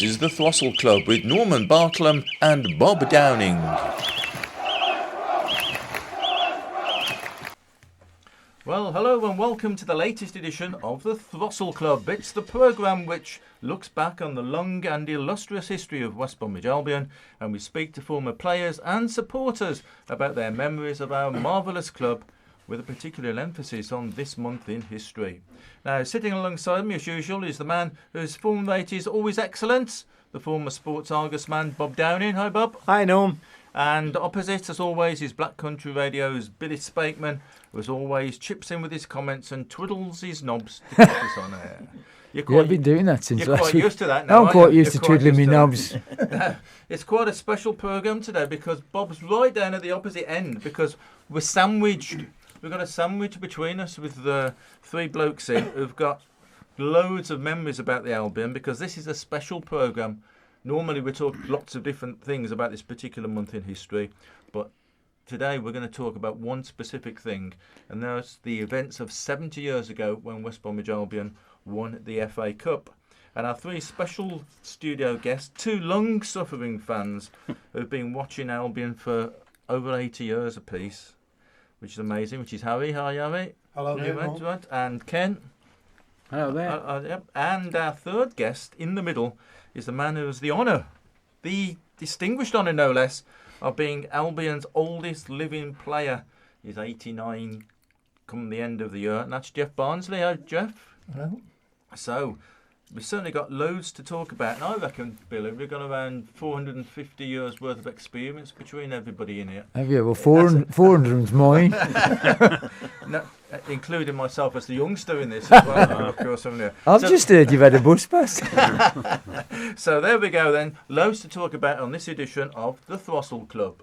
This is the Throstle Club with Norman Bartlam and Bob Downing. Well, hello and welcome to the latest edition of the Throstle Club. It's the programme which looks back on the long and illustrious history of West Bromwich Albion, and we speak to former players and supporters about their memories of our marvellous club, with a particular emphasis on this month in history. Now, sitting alongside me as usual is the man whose form rate is always excellent, the former Sports Argus man, Bob Downing. Hi, Bob. Hi, Norm. And opposite, as always, is Black Country Radio's Billy Spakeman, who as always chips in with his comments and twiddles his knobs to keep us on air. I've been doing that since you're last quite week. used to that now. I'm quite used to twiddling my knobs. It's quite a special programme today because Bob's right down at the opposite end because we're sandwiched. We've got a sandwich between us with the three blokes in who've got loads of memories about the Albion because this is a special programme. Normally we talk lots of different things about this particular month in history, but today we're going to talk about one specific thing, and that's the events of 70 years ago when West Bromwich Albion won the FA Cup. And our three special studio guests, two long-suffering fans who've been watching Albion for over 80 years apiece, which is amazing, which is Harry. Hi, Harry. Hello there, right. And Ken. Hello there. Yep. And our third guest in the middle is the man who has the honour, the distinguished honour no less, of being Albion's oldest living player. He's 89 come the end of the year, and that's Geoff Barnsley. Hi, Geoff. Hello. So, we've certainly got loads to talk about, and I reckon, Billy, we've got around 450 years worth of experience between everybody in here. Have you? Well, 400's mine. No, including myself as the youngster in this as well, of course, haven't you? I've just heard you've had a bus pass. So there we go then. Loads to talk about on this edition of the Throstle Club.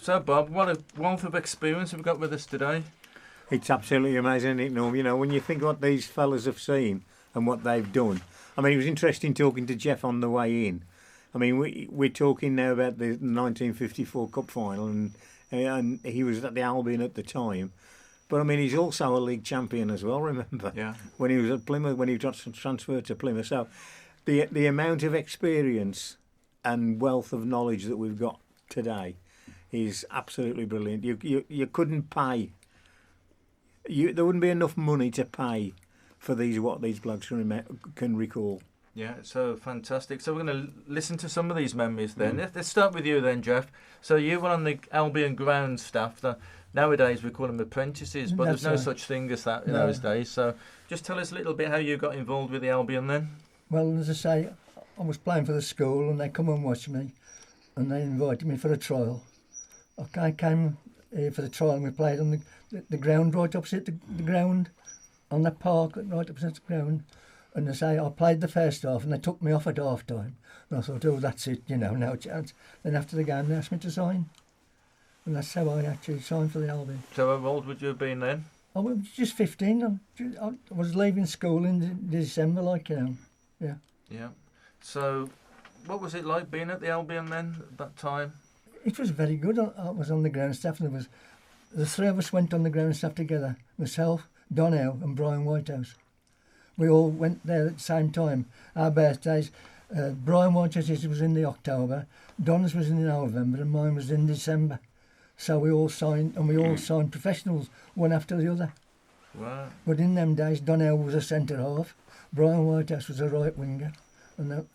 So Bob, what a wealth of experience we've got with us today. It's absolutely amazing, isn't it, Norm? You know, when you think what these fellas have seen and what they've done. I mean, it was interesting talking to Geoff on the way in. I mean, we're talking now about the 1954 Cup final, and he was at the Albion at the time. But I mean, he's also a league champion as well. Remember, yeah, when he was at Plymouth, when he got transferred to Plymouth. So, the amount of experience and wealth of knowledge that we've got today is absolutely brilliant. You couldn't pay. There wouldn't be enough money to pay for what these blokes can recall. Yeah, so fantastic. So we're going to listen to some of these memories then. Let's start with you then, Geoff. So you were on the Albion ground staff. Nowadays we call them apprentices, but there's no such thing as that in those days. So just tell us a little bit how you got involved with the Albion then. Well, as I say, I was playing for the school and they come and watch me and they invited me for a trial. I came here for the trial and we played on the ground right opposite the ground, on the park right opposite the ground. And they say I played the first half and they took me off at half time. And I thought, oh, that's it, no chance. Then after the game they asked me to sign. And that's how I actually signed for the Albion. So how old would you have been then? I was just 15. I was leaving school in December, Yeah. Yeah. So what was it like being at the Albion then at that time? It was very good. I was on the ground staff and the three of us went on the ground staff together. Myself, Donnell and Brian Whitehouse. We all went there at the same time. Our birthdays, Brian Whitehouse's was in the October, Don's was in November and mine was in December. So we all signed, and we all signed professionals, one after the other. Wow. But in them days, Donnell was a centre half, Brian Whitehouse was a right winger, and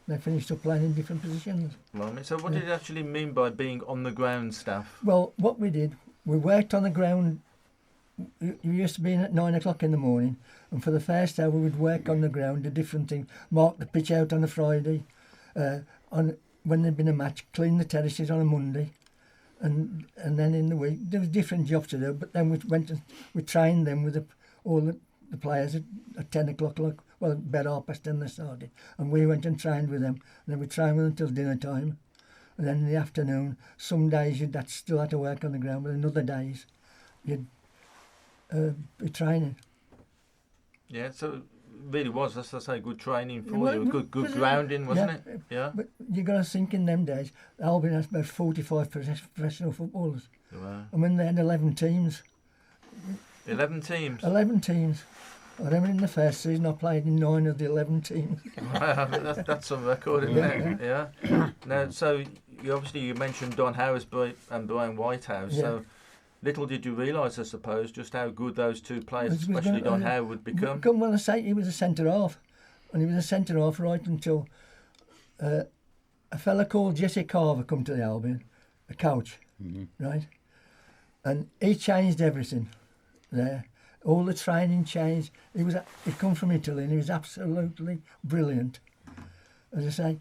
they finished up playing in different positions. So what did it actually mean by being on the ground staff? Well, what we did, we worked on the ground. We used to be in at 9 o'clock in the morning, and for the first hour we would work on the ground, a different thing, mark the pitch out on a Friday, when there'd been a match, clean the terraces on a Monday, and then in the week there was different jobs to do. But then we went and we trained them with all the players at 10 o'clock, about 10:30 they started, and we went and trained with them, and then we trained with them until dinner time, and then in the afternoon, some days you'd still have to work on the ground, but in other days you'd training. Yeah, so it really was, as I say, good training for Well, you. Good was it? grounding, wasn't Yeah. it? Yeah. But you got to think in them days, Albion had about 45 professional footballers. Wow. I mean, they had 11 teams. 11 teams. 11 teams. I remember in the first season I played in 9 of the 11 teams. Wow, that's some record, isn't it? Yeah. Now, so you mentioned Don Howersby and Brian Whitehouse. Yeah. So little did you realise, I suppose, just how good those two players, Was especially gonna- Don Howe, would become. Come well, I say he was a centre half, and he was a centre half right until a fella called Jesse Carver come to the Albion, a coach, right, and he changed everything there. All the training changed. He come from Italy, and he was absolutely brilliant. As I say,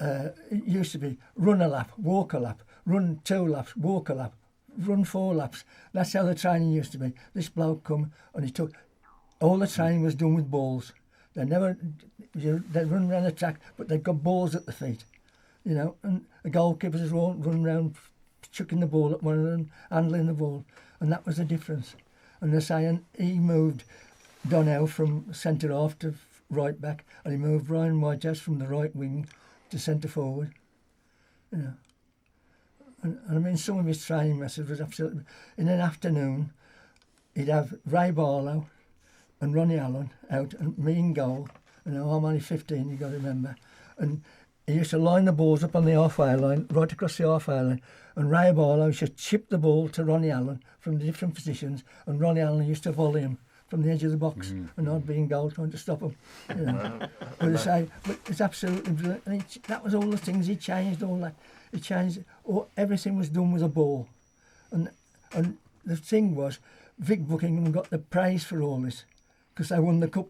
it used to be run a lap, walk a lap, run 2 laps, walk a lap, run 4 laps. That's how the training used to be. This bloke come and he took all the training was done with balls. They run around the track, but they've got balls at the feet, and the goalkeepers won't run around chucking the ball at one of them, handling the ball, and that was the difference. And they're saying he moved Donnell from centre half to right back, and he moved Brian Whitehouse from the right wing to centre forward. And I mean, some of his training methods was absolutely. In an afternoon, he'd have Ray Barlow and Ronnie Allen out, and me in goal. I'm only 15, you've got to remember. And he used to line the balls up on the halfway line, right across the halfway line, and Ray Barlow used to chip the ball to Ronnie Allen from the different positions, and Ronnie Allen used to volley him from the edge of the box, and I'd be in goal trying to stop him. But it's absolutely brilliant. And that was all the things he changed. All that he changed. Everything was done with a ball, and the thing was, Vic Buckingham got the praise for all this because they won the cup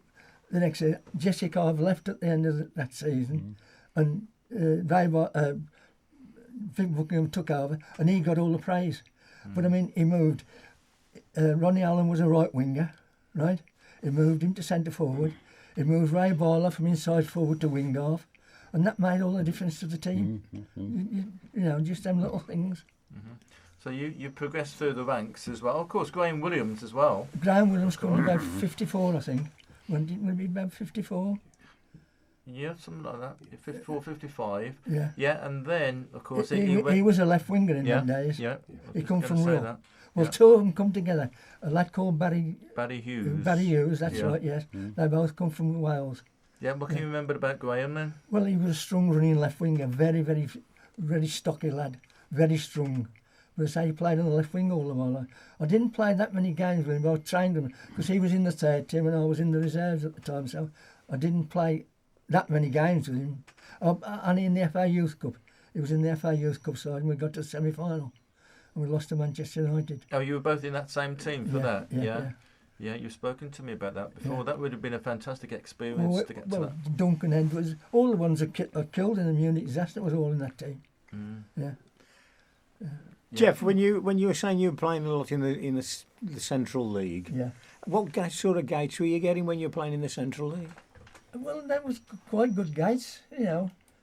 the next year. Jesse Carver left at the end of that season, and Vic Buckingham took over, and he got all the praise. But I mean, he moved. Ronnie Allen was a right winger, right? He moved him to centre forward. He moved Ray Barlow from inside forward to wing half, and that made all the difference to the team. Just them little things. So you progressed through the ranks as well. Of course, Graham Williams as well. Graham Williams coming about 54, I think. When did he be about 54? Yeah, something like that. 54, 55. Yeah. Yeah, and then, of course, He went... was a left winger in them days. Yeah. He come from Real. Real. Well, 2 of them come together. A lad called Barry Hughes, that's right, yes. They both come from Wales. Yeah, what can you remember about Graham then? Well, he was a strong running left winger, very, very, very stocky lad, very strong. But I say he played on the left wing all the while. I didn't play that many games with him, but I trained him because he was in the third team and I was in the reserves at the time, so I didn't play that many games with him. Only in the FA Youth Cup. He was in the FA Youth Cup side and we got to the semi-final. And we lost to Manchester United. Oh, you were both in that same team for that? Yeah. Yeah, you've spoken to me about that before. Yeah. That would have been a fantastic experience to get to that. Duncan Edwards, all the ones that killed in the Munich disaster was all in that team. Yeah. Geoff, when you were saying you were playing a lot in the Central League, what sort of gates were you getting when you were playing in the Central League? Well, that was quite good gates,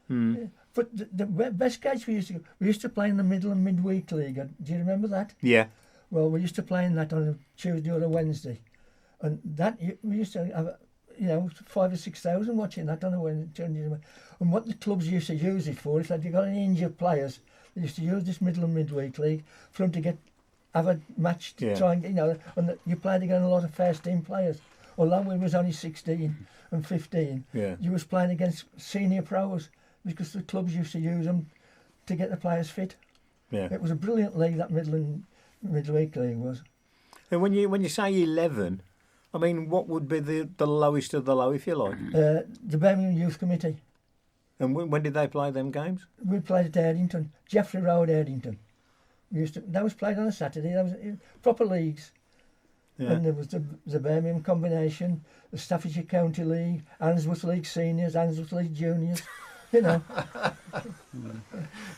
But the best gates we used to play in the middle and midweek league. Do you remember that? Yeah. Well, we used to play in that on a Tuesday or a Wednesday, and that we used to have 5,000 or 6,000 watching that on a Wednesday. And what the clubs used to use it for is that you got any injured players, they used to use this middle and midweek league for them to have a match to try and and you played against a lot of first team players. Although we was only 16 and 15, you was playing against senior pros because the clubs used to use them to get the players fit. Yeah. It was a brilliant league, that midweek league was. And when you say 11, I mean, what would be the lowest of the low, if you like? The Birmingham Youth Committee. And when did they play them games? We played at Erdington, Jeffrey Road, Erdington. That was played on a Saturday. That was proper leagues. Yeah. And there was the Birmingham Combination, the Staffordshire County League, Answorth League Seniors, Answorth League Juniors.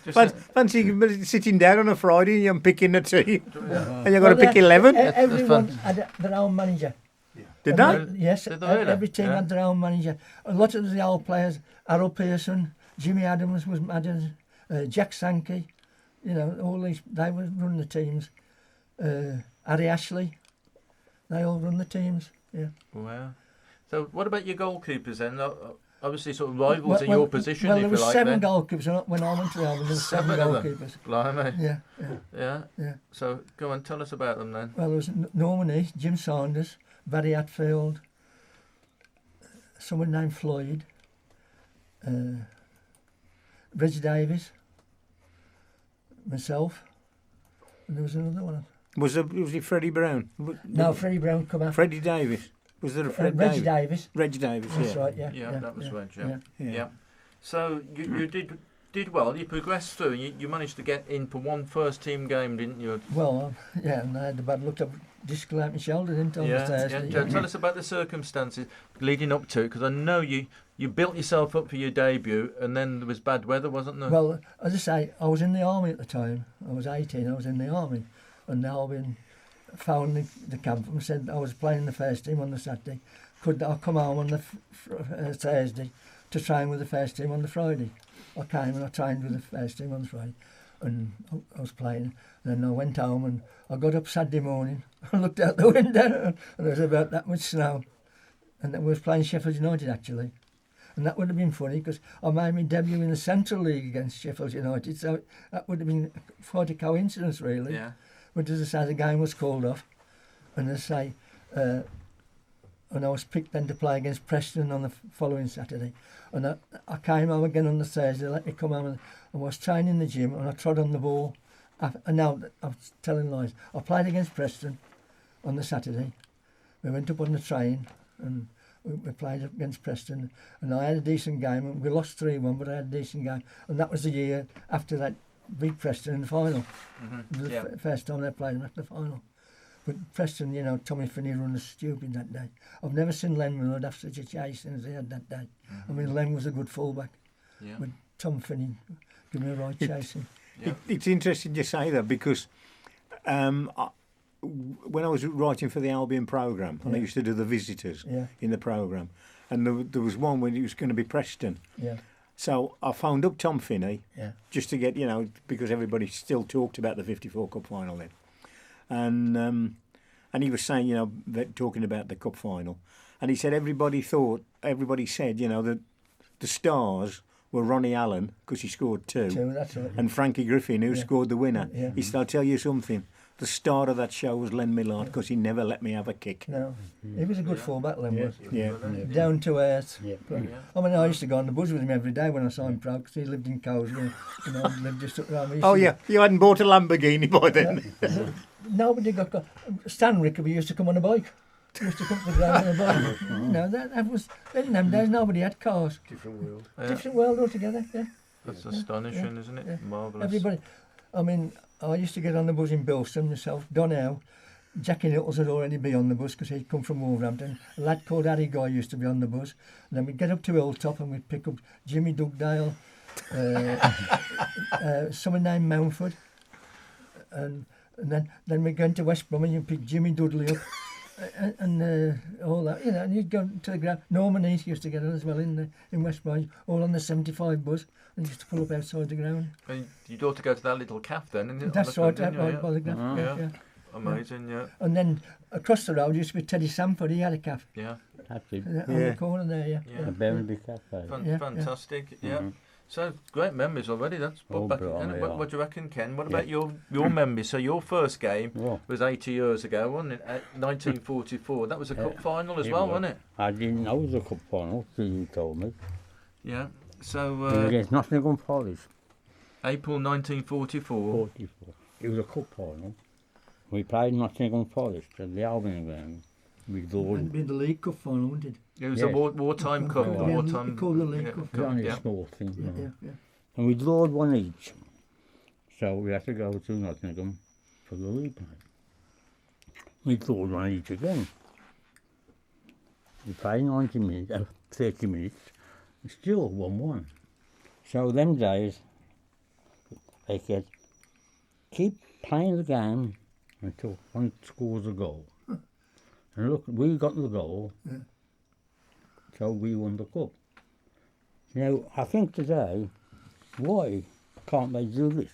Fancy sitting down on a Friday and picking a team, and you've got to pick 11. Everyone had their own manager. Yeah. Did they? Yes, every team had their own manager. A lot of the old players, Harold Pearson, Jimmy Adams was manager, Jack Sankey, all these, they would run the teams. Harry Ashley, They all run the teams. Yeah. Wow. So what about your goalkeepers then? Obviously, sort of rivals in your position, well, if there you was like. 7 then. goalkeepers when I went to Albion. There was 7 Seven of them? goalkeepers. Blimey. Yeah. Yeah. So go on, tell us about them then. Well, there was Norman East, Jim Saunders, Barry Hatfield, someone named Floyd, Reggie Davies, myself, and there was another one. Was it Freddie Brown? No, Freddie Brown come after. Freddie Davis. Was there a Fred Reggie Davis? Davies. Reggie Davis, That's yeah. right, yeah. Yeah, that was Reg. Yeah. Yeah. So you did well. You progressed through. You managed to get in for one first team game, didn't you? Well, yeah, and I had the bad luck of discolored my shoulder, didn't I? on the Thursday? Yeah. Tell us about the circumstances leading up to it, because I know you built yourself up for your debut, and then there was bad weather, wasn't there? Well, as I say, I was in the army at the time. I was 18. I was in the army, and the Albion found the camp and said I was playing the first team on the Saturday. Could I come home on the Thursday to train with the first team on the Friday? I came and I trained with the first team on the Friday, and I was playing. And then I went home and I got up Saturday morning. I looked out the window and there was about that much snow, and I was playing Sheffield United actually. And that would have been funny because I made my debut in the Central League against Sheffield United, so that would have been quite a coincidence, really. Yeah. But as I say, the game was called off, and as I say, and I was picked then to play against Preston on the following Saturday. And I came home again on the Thursday, let me come home, and I was training in the gym, and I trod on the ball. And now I'm telling lies. I played against Preston on the Saturday. We went up on the train, and we played against Preston, and I had a decent game. We lost 3-1, but I had a decent game, and that was the year after that beat Preston in the final. It was the first time they played them at the final. But Preston, you know, Tommy Finney run us stupid that day. I've never seen Len Millard have such a chasing as he had that day. I mean, Len was a good fullback, but Tom Finney gave me a right chasing. It's interesting you say that because when I was writing for the Albion programme, and I used to do the visitors in the programme, and there was one when it was going to be Preston. Yeah. So I phoned up Tom Finney just to get, you know, because everybody still talked about the 54 Cup final then. And he was saying, you know, that talking about the Cup final. And he said everybody said, you know, that the stars were Ronnie Allen, because he scored 2. 2, that's right. And Frankie Griffin, who scored the winner. Yeah. He said, I'll tell you something. The star of that show was Len Millard, because he never let me have a kick. No, he was a good fullback, Len was. Yeah. Down to earth. Yeah. I mean, I used to go on the bus with him every day when I saw him proud, because he lived in Cosley, you know, lived just up around me. Oh, yeah. You hadn't bought a Lamborghini by then. Nobody got. Stan Rickaby used to come on a bike. He used to come to the ground on a bike. You know, that was in them days. Nobody had cars. Different world. Different world altogether. Yeah. That's astonishing, isn't it? Yeah. Marvellous. Everybody. I mean, I used to get on the bus in Bilston myself. Donnell, Jackie Nichols would already be on the bus because he'd come from Wolverhampton. A lad called Harry Guy used to be on the bus. And then we'd get up to Hilltop and we'd pick up Jimmy Dugdale, someone named Mountford, and then we'd go into West Bromwich and pick Jimmy Dudley up. And all that, you know, and you'd go to the ground. Norman East used to get on as well in West Bromwich, all on the 75 bus, and used to pull up outside the ground. And you'd ought to go to that little calf then, isn't it? That's right, by the ground. Yeah. Amazing, yeah. And then across the road used to be Teddy Sanford. He had a calf. Yeah. That's it. On the corner there. Yeah. Yeah. A Burnley Cafe. Fantastic, yeah. So great memories already. That's back. Blimey, What do you reckon, Ken? What about your memories? So your first game was 80 years ago, wasn't it? 1944. That was a cup final as well, wasn't it? I didn't know it was a cup final till you told me. Yeah. So It was against Nottingham Forest. April 1944. 44. It was a cup final. We played Nottingham Forest at the Albion ground. We It'd drawed. been the League Cup final, wasn't it? It was a wartime cup. Yeah. Wartime. They called the League Cup. It was only Yeah. a small thing. you know. Yeah. And we drawed one each. So we had to go to Nottingham for the league night. We drawed one each again. We played 90 minutes, 30 minutes, and still 1-1. So them days, they said, keep playing the game until one scores a goal. And look, we got the goal, so we won the cup. Now, I think today, why can't they do this?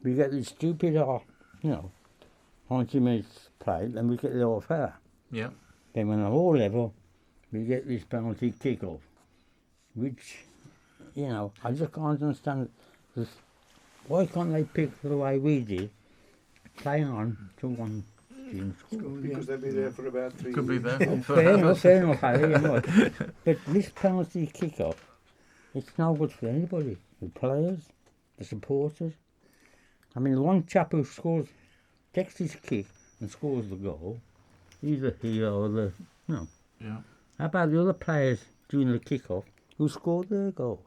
We get this stupid, 90 minutes played, then we get it off her. Yeah. Then when they're all level, we get this penalty kick-off, which, you know, I just can't understand. Just, why can't they pick the way we did, play on to one team score? Because they'll be there for about 3 Could be years. there. Fair enough, Harry, you know. But this penalty kick-off, it's no good for anybody. The players, the supporters. I mean, the one chap who scores, takes his kick and scores the goal, he's a hero or the, you know. Yeah. How about the other players doing the kick-off who scored their goals?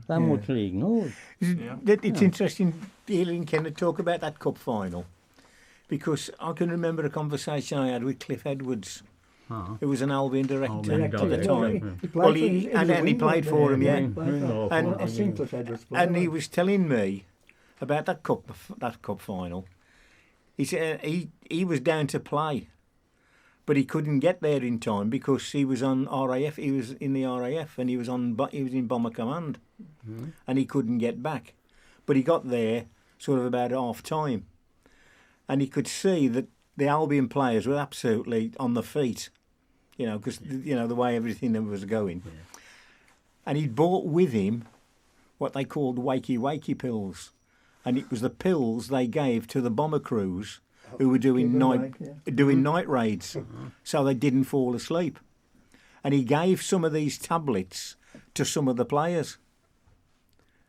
They're mostly ignored. It's interesting hearing Kenneth talk about that cup final, because I can remember a conversation I had with Cliff Edwards, who was an Albion director at the time. Well, he played for him, I've seen Cliff Edwards play. And he was telling me about that cup final. He said he was down to play, but he couldn't get there in time because he was on RAF. He was in the RAF and he was in Bomber Command, and he couldn't get back. But he got there sort of about half time, and he could see that the Albion players were absolutely on the feet, you know, because you know the way everything was going. Yeah. And he'd brought with him what they called wakey pills, and it was the pills they gave to the bomber crews who were doing night raids, so they didn't fall asleep. And he gave some of these tablets to some of the players.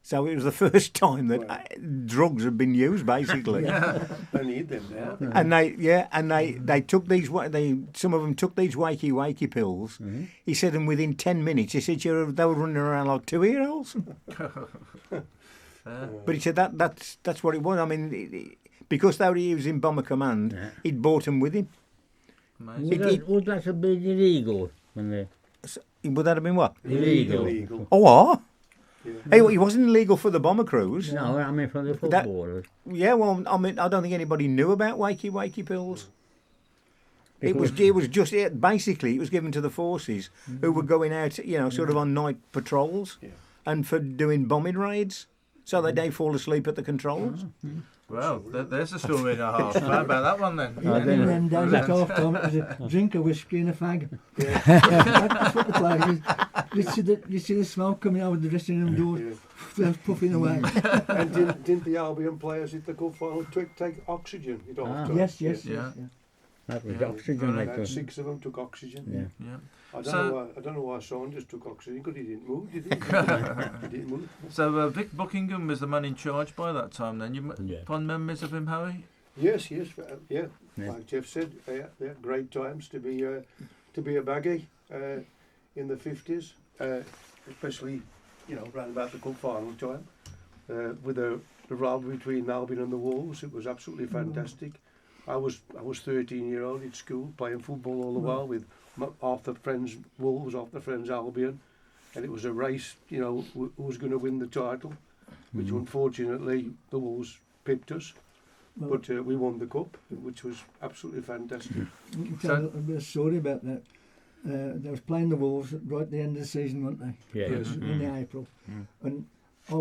So it was the first time that drugs had been used, basically. They need them now. And they took these. Some of them took these wakey pills. He said, and within 10 minutes, he said they were running around like 2-year-olds. But he said that's what it was. I mean, because he was in Bomber Command, he'd brought them with him. Would that have been illegal when they? Would that have been what? Illegal. Oh, what? Yeah. Hey, he wasn't illegal for the bomber crews. No, I mean for the footballers. Well, I mean, I don't think anybody knew about wakey pills. It was just basically it was given to the forces who were going out, you know, sort of on night patrols and for doing bombing raids, so they don't fall asleep at the controls. Well, there's a story and a half. How about that one then? In them days at half time, it was a drink of whiskey and a fag. That's what the flag is. You see the smoke coming out of the dressing room door, they're puffing away. And didn't the Albion players at the cup final take oxygen? Yes. That was oxygen. And 6 of them took oxygen. Yeah. I don't know why Saunders took oxygen, because he didn't move, did he? He didn't move. So Vic Buckingham was the man in charge by that time then. You fond memories of him, Harry? Yes. Like Geoff said, great times to be a baggy in the 50s, especially, you know, round about the cup final time, with the rivalry between Albion and the Wolves. It was absolutely fantastic. I was 13-year-old at school playing football all the while with half the friends Wolves, half the friends Albion, and it was a race, you know, who was going to win the title, which unfortunately the Wolves pipped us, but we won the cup, which was absolutely fantastic. You can tell a bit of story about that. They was playing the Wolves right at the end of the season, weren't they? Yes. In April, and I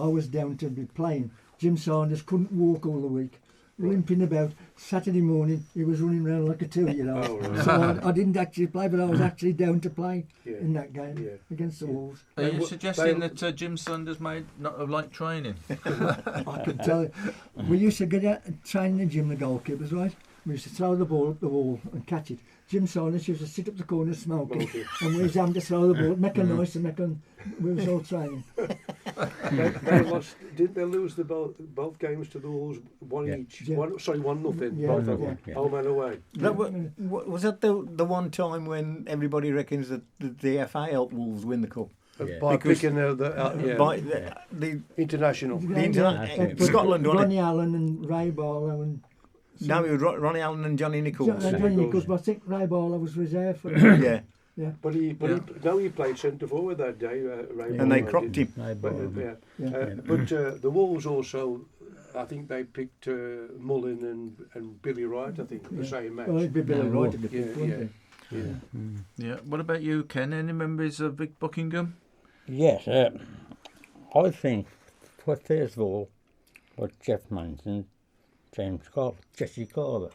was down to be playing. Jim Saunders couldn't walk all the week. Limping about. Saturday morning, he was running around like a 2-year-old. So I didn't actually play, but I was actually down to play in that game against the Wolves. Are you suggesting that Jim Saunders might not have liked training? I can tell you. We used to get out and train in the gym, the goalkeepers, right? We used to throw the ball up the wall and catch it. Jim Saunders used to sit up the corner smoking, and we was having to throw the ball, make a noise, and we was all training. They lost. Didn't they lose both games to the Wolves, one each? Yeah. 1-0. Yeah. Both of them. Home and away. Was that the one time when everybody reckons that the FA helped Wolves win the cup? By picking the international. Scotland won it. Ronnie Allen and Ray Barlow and... No, it was Ronnie Allen and Johnny Nichols. Johnny Nichols, but I think Ray Barlow was reserved for him. Yeah. But he played centre forward that day. Ray And they Barlow cropped him. But the Wolves also, I think they picked Mullin and Billy Wright. I think the same match. Well, it'd be Billy Wright to be picked, wouldn't it? Yeah. What about you, Ken? Any memories of Vic Buckingham? Yes, I think, first of all, what Geoff mentioned, Jesse Carver.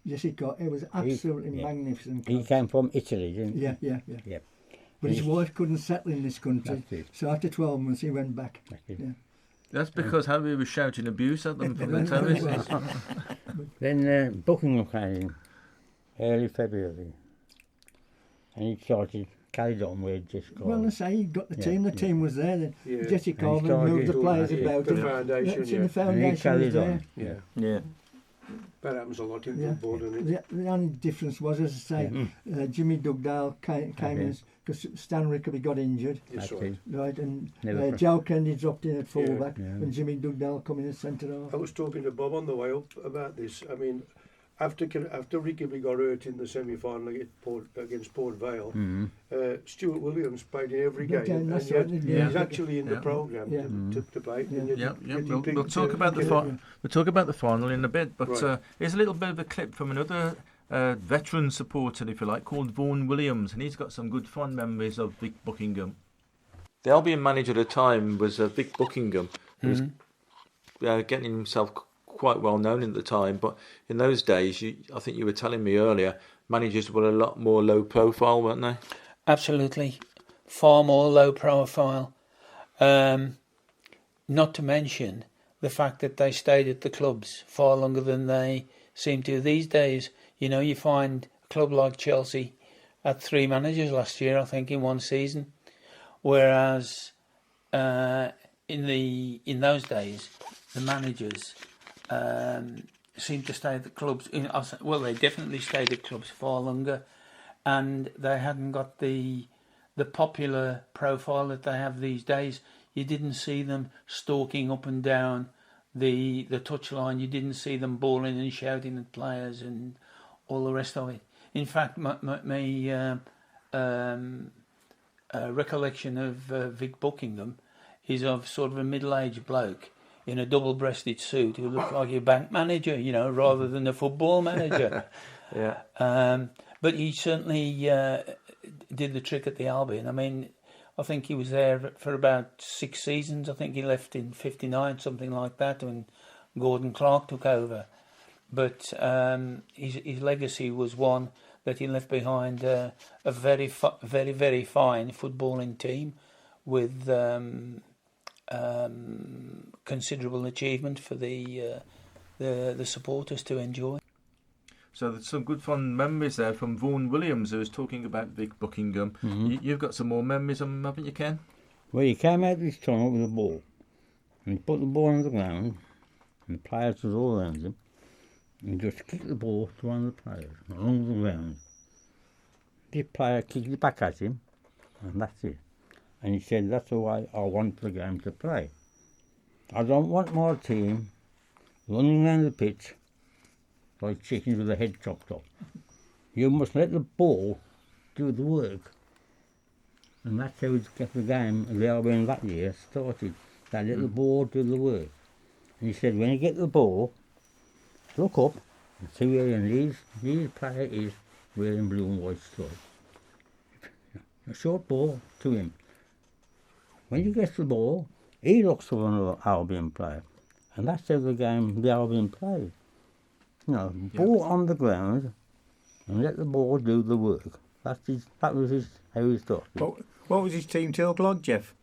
Yes, it got. It was absolutely yeah. magnificent. He coach. came from Italy, didn't he? Yeah. Yeah. But his He- wife couldn't settle in this country, That's it. so after 12 months he went back. That's it. Yeah. That's because Harry was shouting abuse at them from the Well, terraces. Then Buckingham came in early February, and he carried on with just Well, I say he got the Yeah, team. The yeah. team was there. Then Yeah. Jesse And he Carver started moved the doing players that, about. The and foundation, that's yeah. in the And he foundation was carried there. on. Yeah. Yeah. That happens a lot in Yeah. football, doesn't it? The only difference was, as I say, Jimmy Dugdale came in because Stan Rickaby got injured, Yes, That's right. it. right, and Never Joe Kennedy dropped in at fullback, Yeah. and Jimmy Dugdale come in as centre half. I was talking to Bob on the way up about this. I mean, after Rickaby got hurt in the semi-final against Port Vale, Stuart Williams played in every Big game, game, that's and right, yet yeah. he's actually in the Yeah. programme Yeah. to play. Yeah. And yet Yep, he yep. picked We'll talk about the yeah. we'll talk about the final in a bit, but Right. here's a little bit of a clip from another veteran supporter, if you like, called Vaughan Williams, and he's got some good fond memories of Vic Buckingham. The Albion manager at the time was Vic Buckingham, who was getting himself quite well known at the time. But in those days, I think you were telling me earlier, managers were a lot more low profile, weren't they? Absolutely, far more low profile. Not to mention the fact that they stayed at the clubs far longer than they seem to these days. You know, you find a club like Chelsea had 3 managers last year, I think, in one season, whereas in those days the managers seemed to stay at the clubs. Well, they definitely stayed at clubs far longer, and they hadn't got the popular profile that they have these days. You didn't see them stalking up and down the touchline. You didn't see them bawling and shouting at players and all the rest of it. In fact, my recollection of Vic Buckingham is of sort of a middle-aged bloke in a double-breasted suit who looked like a bank manager, you know, rather than a football manager. Yeah. But he certainly did the trick at the Albion. I mean, I think he was there for about 6 seasons. I think he left in 59, something like that, when Gordon Clark took over. But his legacy was one that he left behind a very, very fine footballing team with considerable achievement for the supporters to enjoy. So there's some good fond memories there from Vaughan Williams, who was talking about Vic Buckingham. You've got some more memories of him, haven't you, Ken? Well, he came out this tunnel with a ball, and he put the ball on the ground, and the players was all around him, and he just kicked the ball to one of the players along the ground. The player kicked it back at him, and that's it. And he said, that's the way I want the game to play. I don't want my team running around the pitch like chickens with their head chopped off. You must let the ball do the work. And that's how we get the game of the Albion that year started. They let the ball do the work. And he said, when you get the ball, look up and see where his player is wearing blue and white stripes. A short ball to him. When he gets the ball, he looks for another Albion player. And that's how the game the Albion played. You know, ball on the ground and let the ball do the work. That was how he started. What was his team talk like, Geoff?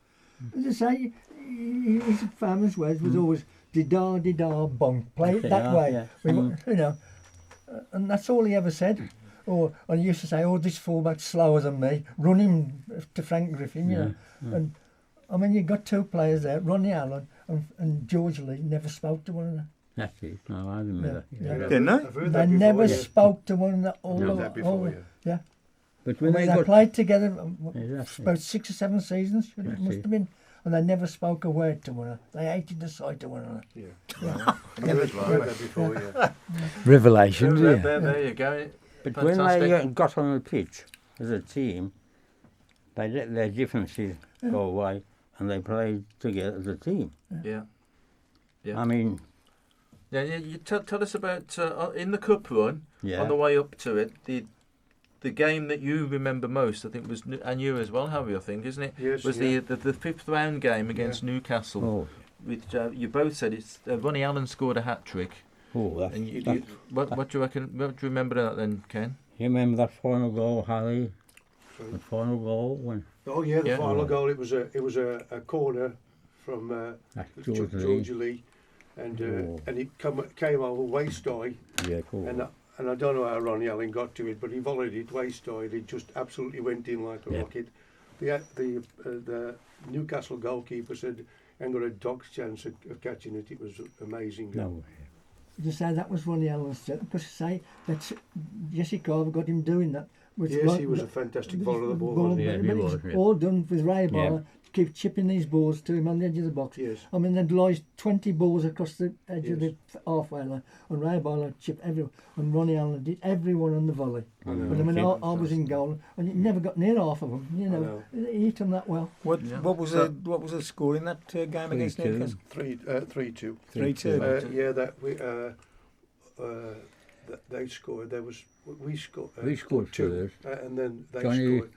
As I say, his famous words was always "dida dida bonk." Play it that way. Yeah. You know, and that's all he ever said. Or I used to say, "Oh, this fullback's slower than me. Run him to Frank Griffin." You know, and I mean, you got 2 players there, Ronnie Allen and George Lee, never spoke to one another. That's it. No, I remember. Yeah. Didn't they? I've heard They that never before, yeah. spoke to one another. I've heard that before, yeah. But I when mean, they they got played together Exactly. about 6 or 7 seasons. It That's must it. have been, and they never spoke a word to one another. They hated the sight of one another. Yeah. I've heard that before, yeah. Revelations, yeah. There you go. But Fantastic. when they got on the pitch as a team, they let their differences go away and they played together as a team. Yeah. Yeah. I mean, Yeah, you tell us about in the cup run yeah. on the way up to it. The game that you remember most, I think, was and you as well, Harry. I think, isn't it? Yes, Was yeah. the 5th round game against Newcastle, Oh, which you both said it's Ronnie Allen scored a hat trick. Oh, that's, And that's, what do you reckon? What do you remember that then, Ken? you remember that final goal, Harry? Sorry. The final goal when Oh yeah, the Yeah. final goal. It was a corner from that's George George Lee. Lee, and Oh. it came over waist high, Yeah, cool. and I don't know how Ronnie Allen got to it, but he volleyed it waist high. It just absolutely went in like a Yeah. rocket. The Newcastle goalkeeper said, "Ain't got a dog's chance of catching it." It was amazing. No goal. way. You say that was Ronnie Allen's set, because say that Jesse Carver got him doing that. With Yes, he was a fantastic bowler of the ball. Wasn't he? Yeah, he but was, it's yeah. all done with Ray Yeah. Barlow to keep chipping these balls to him on the edge of the box. Yes. I mean, they'd lie 20 balls across the edge of Yes. the halfway line, and Ray Barlow chip everyone, and Ronnie Allen did everyone on the volley. I know. But I mean, I Fantastic. was in goal, and he never got near half of them. You I know, he hit them that well. What Yeah. what was So- the score in that game against 3-2. Newcastle? 3-2. 3-2. Yeah, that we they scored. We scored. We scored two, first. and then they Johnny- scored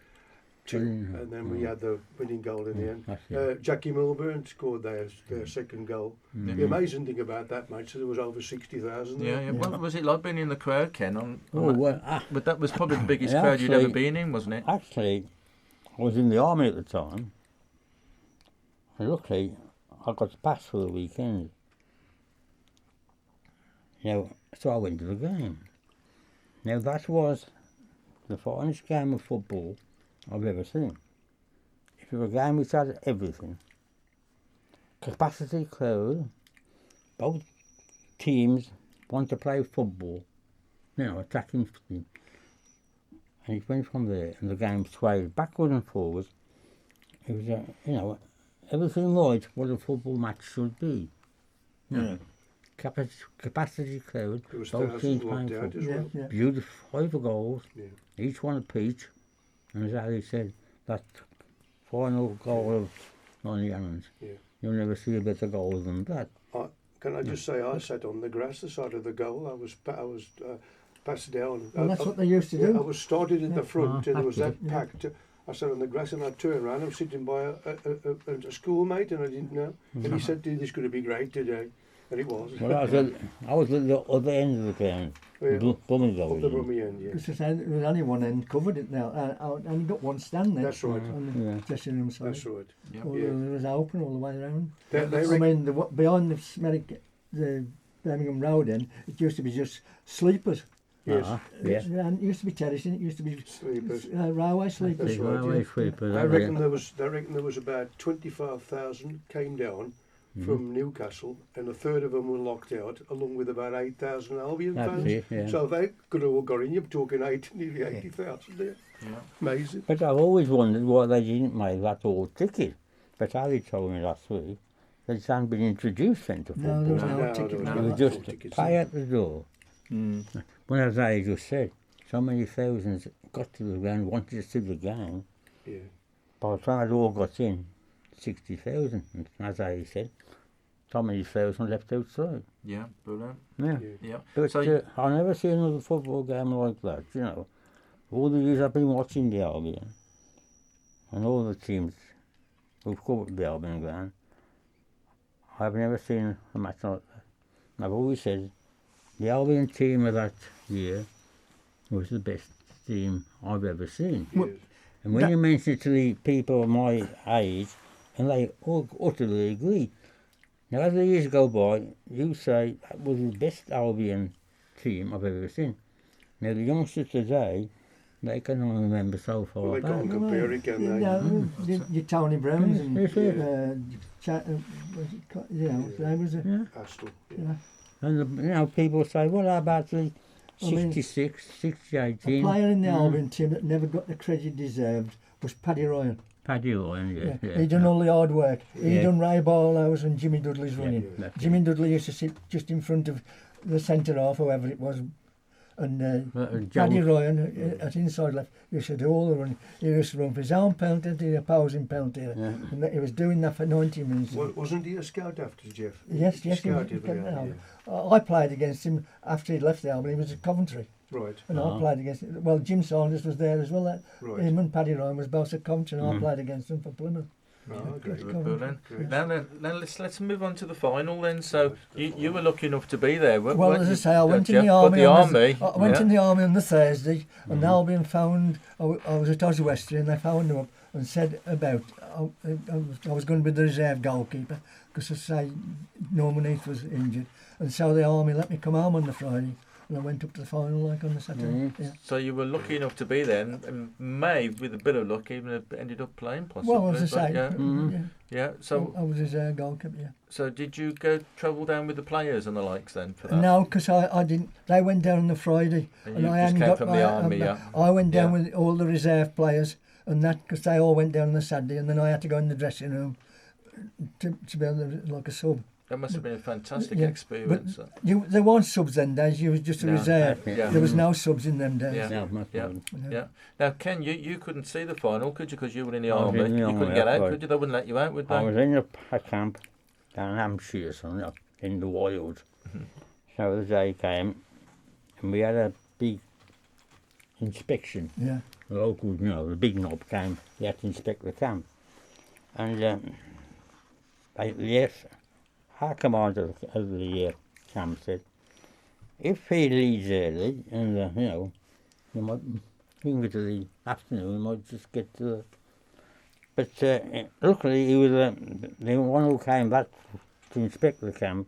two, Johnny- and then we had the winning goal in the end. That's it. Jackie Milburn scored their second goal. The amazing thing about that match, there was over 60,000. Yeah, yeah. What was it like being in the crowd, Ken? Oh, well, But that was probably the biggest Yeah, crowd you'd ever actually- been in, wasn't it? actually, I was in the army at the time. And luckily, I got to pass for the weekend. So I went to the game. Now that was the finest game of football I've ever seen. It was a game which had everything. Capacity crowd, both teams want to play football, attacking. And it went from there, and the game swayed backward and forward. It was everything right what a football match should be. Yeah. Capacity crowd, There was both teams thousands playing locked out football. as Yeah, well. yeah. Beautiful 5 goals, Yeah. each one a peach. And as Ali said, that final goal of Ronnie Allen's, Yeah. you'll never see a better goal than that. Can I just say, I sat on the grass, the side of the goal. I was passed down. Well, that's what they used to Yeah, do. I was started in the front, and it was that Yeah. packed. I sat on the grass and I turned around. I was sitting by a schoolmate, and I didn't know. And he said, "This is going to be great today," and it was. Well, I was at the other end of the ground, Yeah. Brummie Up the Brummy end, yeah. Because there was only one end covered it now, and you got one stand there. That's right. On the Yeah. dressing room side. That's right. All, Yeah. It was open all the way around. They I mean, behind the Birmingham Road end, it used to be just sleepers. Yes. Yeah. And it used to be terracing. It used to be Sleepers. railway sleepers. That's right, Railway yeah. sweepers, I that reckon was- there was about 25,000 came down Mm-hmm. from Newcastle, and a third of them were locked out, along with about 8,000 Albion That's fans. it, yeah. So they could have all got in. You're talking nearly 80,000 there. Yeah. Amazing. But I've always wondered why they didn't make that all ticket. But Ali told me last week that it hadn't been introduced then to football. No, there was No, no no, ticket. there was It no was full just tickets, pay yeah. at the door. Mm. When as I just said, so many thousands got to the ground, wanted to see the game. Yeah. By the time it all got in, 60,000. And as I said, so many thousand left outside. Yeah, brilliant. Yeah. Yeah. Yeah. But So- I've never seen another football game like that, All the years I've been watching the Albion, and all the teams who've covered the Albion ground, I've never seen a match like that. And I've always said the Albion team of that year was the best team I've ever seen. Yes. And when you mention it to the people of my age, and they all utterly agree. Now, as the years go by, you say that was the best Albion team I've ever seen. Now, the youngsters today, they can only remember so far Well, they back. can't compare it, can they? Your Tony Browns and Yes, yes. there was a Yeah. Astle. Yeah. yeah. And, people say, well, how about the I mean, 66, 68 A team? player in the Albion team that never got the credit deserved was Paddy Ryan. Paddy Ryan, Yeah. yeah. He done all the hard work. He Yeah. done Ray Barlow's and Jimmy Dudley's running. that's it. Jimmy Dudley used to sit just in front of the centre half, whoever it was, and Paddy Jones- Ryan at inside left used to do all the running. He used to run for his own penalty, the opposing penalty, Yeah. and he was doing that for 90 minutes. Wasn't he a scout after Geoff? Yes, he was. Scouted me, yeah. I played against him after he left the Albion. He was at Coventry, Right, and I played against him. Well, Jim Saunders was there as well. right. Him and Paddy Ryan was both at Coventry, and I Mm. played against them for Plymouth. Oh, great. Brilliant. Great. Now then, let's move on to the final then. So you were lucky enough to be there. Well, as I say, I went in Jeff? the But army. the on army. I went in the army on the Thursday, and Albion found. I was at Oswestry, and they found him up and said about. I was going to be the reserve goalkeeper because, as I say, Norman Heath was injured, and so the army let me come home on the Friday, and I went up to the final like on the Saturday. Yeah. So you were lucky enough to be there, and may, with a bit of luck, even have ended up playing possibly. Well, as I say, yeah. Yeah. So I was reserve goalkeeper. Yeah. So did you go travel down with the players and the likes then for that? No, because I didn't. They went down on the Friday, And and you I just hadn't came got from my. the army, yeah. I went down Yeah. with all the reserve players, and that because they all went down on the Saturday, and then I had to go in the dressing room to be able to, like a sub. That must have been a fantastic Yeah, experience. There weren't subs then days. You was just a No, reserve. yeah. There was no subs in them days. Yeah. No, not Yeah. good. Yeah. Now, Ken, you couldn't see the final, could you? Because you were in the I was army. in the You army, couldn't get that's out, right. could you? They wouldn't let you out, would they? I was in a camp down Hampshire, something up in the wild. So the day came, and we had a big inspection. Yeah. The local, the big knob came. He had to inspect the camp, and yes, our commander of the camp said, if he leaves early, and you might bring it to the afternoon, you might just get to the. But luckily, he was the one who came back to inspect the camp.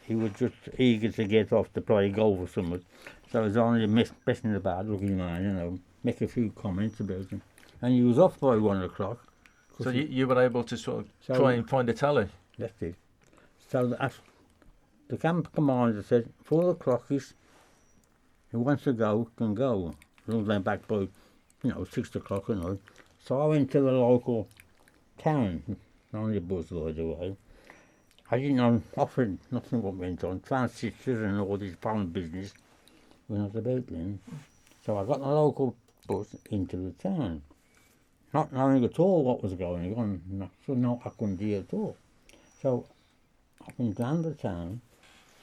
He was just eager to get off to play golf or something. So I was only messing about, looking around, make a few comments about him. And he was off by 1 o'clock. So you were able to sort of So- try and find a tally? That's it. So the camp commander said, 4 o'clock is, who wants to go can go. We'll be back by, 6 o'clock and all. So I went to the local town, only a bus ride away. I didn't know nothing what went on. Transistors and all this phone business were not about then. So I got the local bus into the town. Not knowing at all what was going on. So I couldn't hear at all. So I went down the town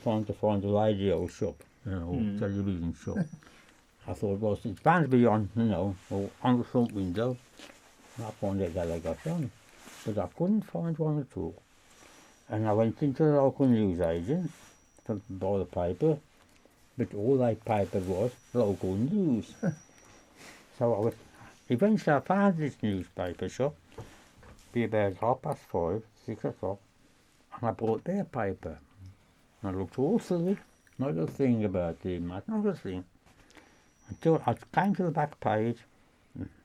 trying to find a radio shop, television shop. I thought, well, it's bound to be on, or on the front window. I found out that I got on. But I couldn't find one at all. And I went into the local newsagent to buy the paper, but all they paper was local news. So eventually I found this newspaper shop, be about 5:30, 6 o'clock, and I bought their paper. And I looked all through it, not a thing about the mat, not a thing. Until I came to the back page,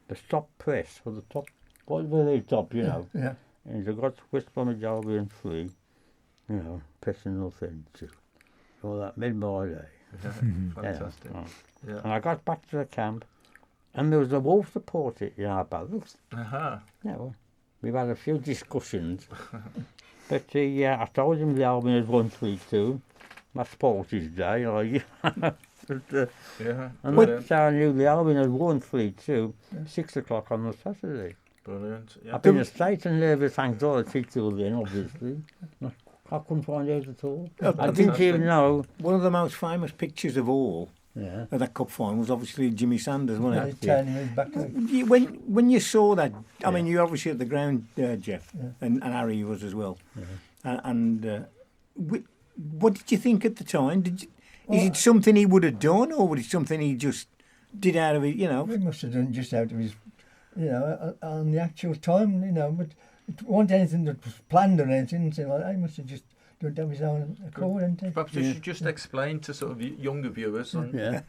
the stop press, or the top, what were they top, Yeah. and they got West Bromwich Albion 3, pressing nothing to. All that made my day. Fantastic. Yeah. And I got back to the camp, and there was a wolf support in our barracks. Aha. We've had a few discussions, but I told him the Albion had won 3-2. My sport his day, but, Yeah. and Brilliant. so I knew the Albion had won 3-2, 6 o'clock on the Saturday. Brilliant. Yeah. I've been a state and nervous anxiety till then, obviously. I couldn't find out at all. I didn't even know. One of the most famous pictures of all Yeah. of that cup final was obviously Jimmy Sanders, wasn't it? Turning his back. When you saw that, I mean, you were obviously at the ground, Jeff, and Harry was as well. What did you think at the time? Is it something he would have done, or was it something he just did out of it? He must have done just out of his, on the actual time, but it wasn't anything that was planned or anything. So like, he must have just done it of his own accord, hadn't he? Perhaps you should just explain to sort of younger viewers and Yeah.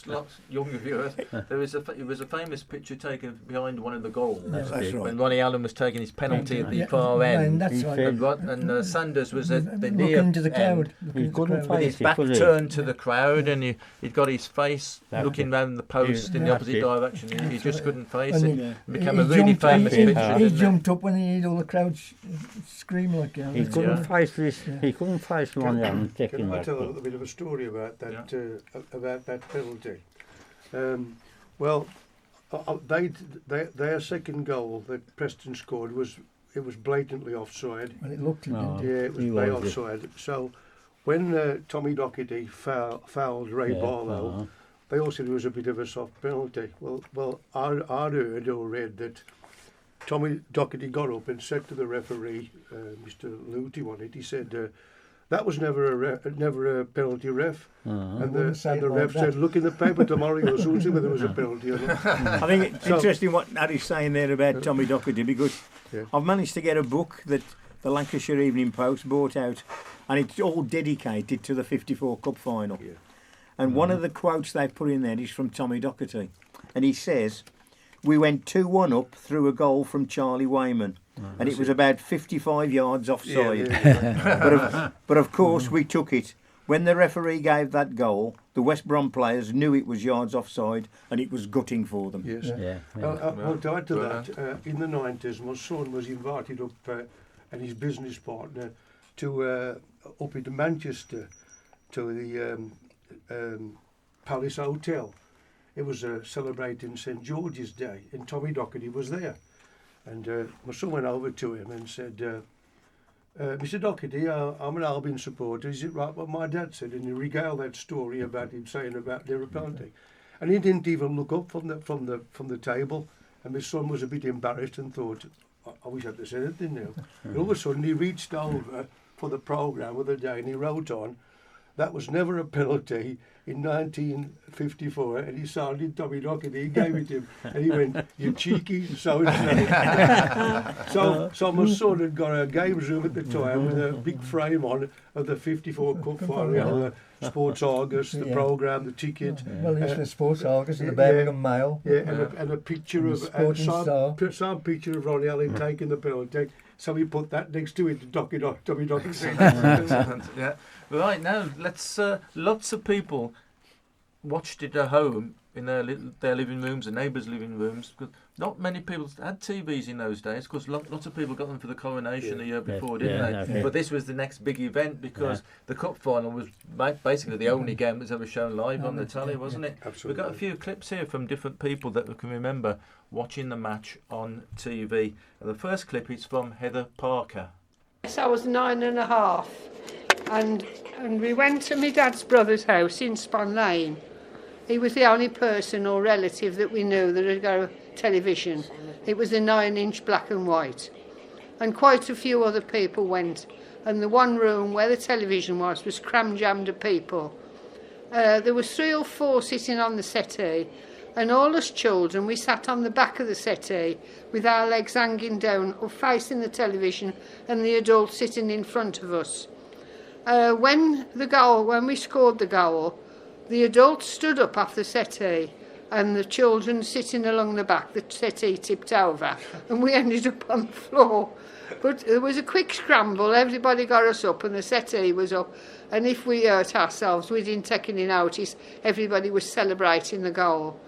lots younger viewers. It was a famous picture taken behind one of the goals That's right. when Ronnie Allen was taking his penalty at the Yeah, far end. That's He right. said- And Sanders was at the Looking near into the end, crowd. looking He into the couldn't crowd. with his Face it, back could he? turned to the crowd, and he'd got his face That's looking it. round the post in the That's opposite it. direction. He just couldn't face And it. he- It became he a really jumped- famous he- picture. He didn't it? jumped up when he heard all the crowd scream like that. He couldn't Yeah. face this. He couldn't face Ronnie Allen taking Can I that. tell a little bit of a story about that penalty? Their second goal that Preston scored was blatantly offside. Well, it looked. No. Yeah, it was He way was, yeah. offside. So when Tommy Docherty fouled Ray Barlow, they all said it was a bit of a soft penalty. Well, I heard or read that Tommy Docherty got up and said to the referee, Mr. Luty on it, he said, that was never a penalty, ref. And the ref said, look in the paper tomorrow, you'll soon see whether there was a penalty or not. I think it's interesting what Harry's saying there about Tommy Docherty, because I've managed to get a book that the Lancashire Evening Post bought out, and it's all dedicated to the 54 Cup final. Yeah. And one of the quotes they've put in there is from Tommy Docherty, and he says, we went 2-1 up through a goal from Charlie Wayman. And it was about 55 yards offside. But of course we took it. When the referee gave that goal, the West Brom players knew it was yards offside, and it was gutting for them. Yes. I'll to add to that, in the 90s, my son was invited up, and his business partner, to up into Manchester, to the Palace Hotel. It was celebrating St George's Day, and Tommy Docherty was there. And my son went over to him and said, Mr. Docherty, I'm an Albion supporter. Is it right what my dad said? And he regaled that story about him saying about their penalty. And he didn't even look up from the table. And my son was a bit embarrassed and thought, I wish I'd have said anything now. And all of a sudden he reached over for the programme of the day and he wrote on, that was never a penalty in 1954, and he sounded Tommy Docherty. He gave it to him, and he went, "You cheeky so." So my son had got a games room at the time with a big frame on of the 54 Cup final, the Sports Argus, the programme, the ticket. Well, it's the Sports Argus and the Birmingham Mail. And a picture of some picture of Ronnie Allen taking the penalty. So we put that next to it, Tommy Docherty. Yeah. Right, now let's. Lots of people watched it at home in their living rooms and neighbours' living rooms. Because not many people had TVs in those days. Because lots of people got them for the coronation the year before, didn't they? But this was the next big event because the cup final was basically the only game that's ever shown live on the telly, wasn't it? Absolutely. We've got a few clips here from different people that we can remember watching the match on TV. And the first clip is from Heather Parker. Yes, I was 9.5, and we went to my dad's brother's house in Spon Lane. He was the only person or relative that we knew that had got a television. It was a 9-inch black and white, and quite a few other people went. And the one room where the television was cram-jammed of people. There was 3 or 4 sitting on the settee, and all us children, we sat on the back of the settee with our legs hanging down or facing the television, and the adults sitting in front of us. When we scored the goal, the adults stood up off the settee, and the children sitting along the back, the settee tipped over, and we ended up on the floor. But there was a quick scramble, everybody got us up, and the settee was up, and if we hurt ourselves, we didn't take any notice, everybody was celebrating the goal.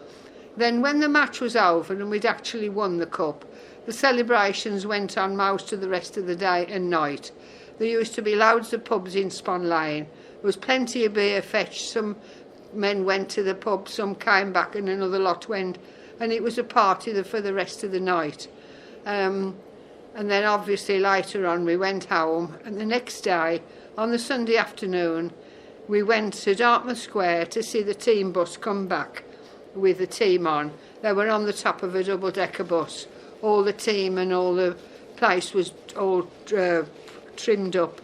Then when the match was over and we'd actually won the cup, the celebrations went on most of the rest of the day and night. There used to be loads of pubs in Spon Lane. There was plenty of beer fetched. Some men went to the pub, some came back and another lot went. And it was a party for the rest of the night. And then obviously later on we went home. And the next day, on the Sunday afternoon, we went to Dartmouth Square to see the team bus come back with the team on. They were on the top of a double-decker bus. All the team and all the place was all trimmed up,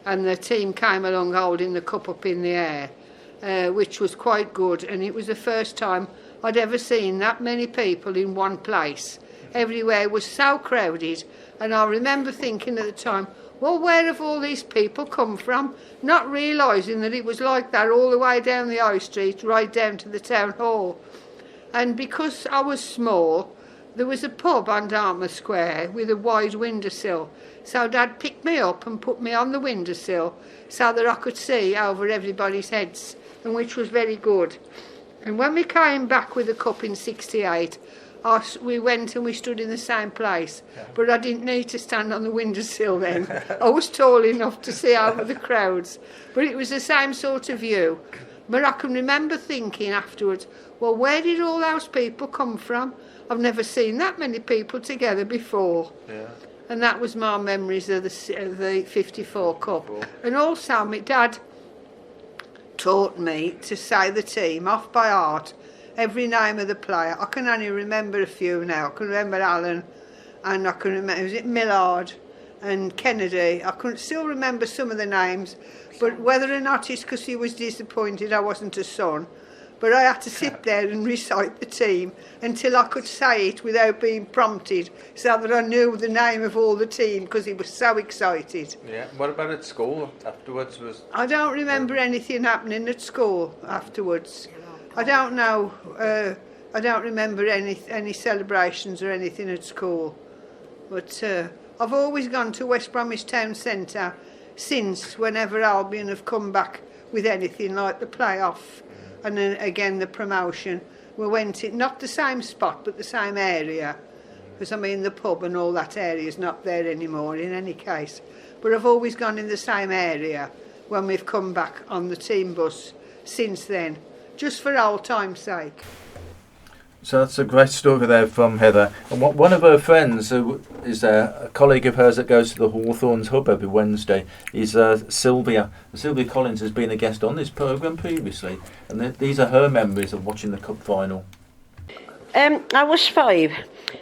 and the team came along holding the cup up in the air, which was quite good, and it was the first time I'd ever seen that many people in one place. Everywhere was so crowded, and I remember thinking at the time, well, where have all these people come from? Not realising that it was like that all the way down the High Street, right down to the town hall. And because I was small, there was a pub on Dartmouth Square with a wide windowsill. So Dad picked me up and put me on the windowsill so that I could see over everybody's heads, and which was very good. And when we came back with the cup in '68, we went and we stood in the same place, but I didn't need to stand on the windowsill then. I was tall enough to see over the crowds, but it was the same sort of view. But I can remember thinking afterwards, well, where did all those people come from? I've never seen that many people together before. Yeah. And that was my memories of the 54 Cup. And also my dad taught me to say the team off by heart, every name of the player. I can only remember a few now. I can remember Alan and I can remember, was it Millard and Kennedy? I couldn't still remember some of the names, but whether or not it's because he was disappointed I wasn't a son, but I had to sit there and recite the team until I could say it without being prompted, so that I knew the name of all the team because he was so excited. Yeah. What about at school afterwards? I don't remember anything happening at school afterwards. I don't know. I don't remember any celebrations or anything at school. But I've always gone to West Bromwich Town Centre since, whenever Albion have come back with anything like the playoff and then again the promotion. We went in, not the same spot but the same area, because I mean the pub and all that area is not there anymore in any case. But I've always gone in the same area when we've come back on the team bus since then, just for old time's sake. So that's a great story there from Heather. And one of her friends, who is a colleague of hers that goes to the Hawthorns Hub every Wednesday, is Sylvia. Sylvia Collins has been a guest on this programme previously, and these are her memories of watching the cup final. I was 5,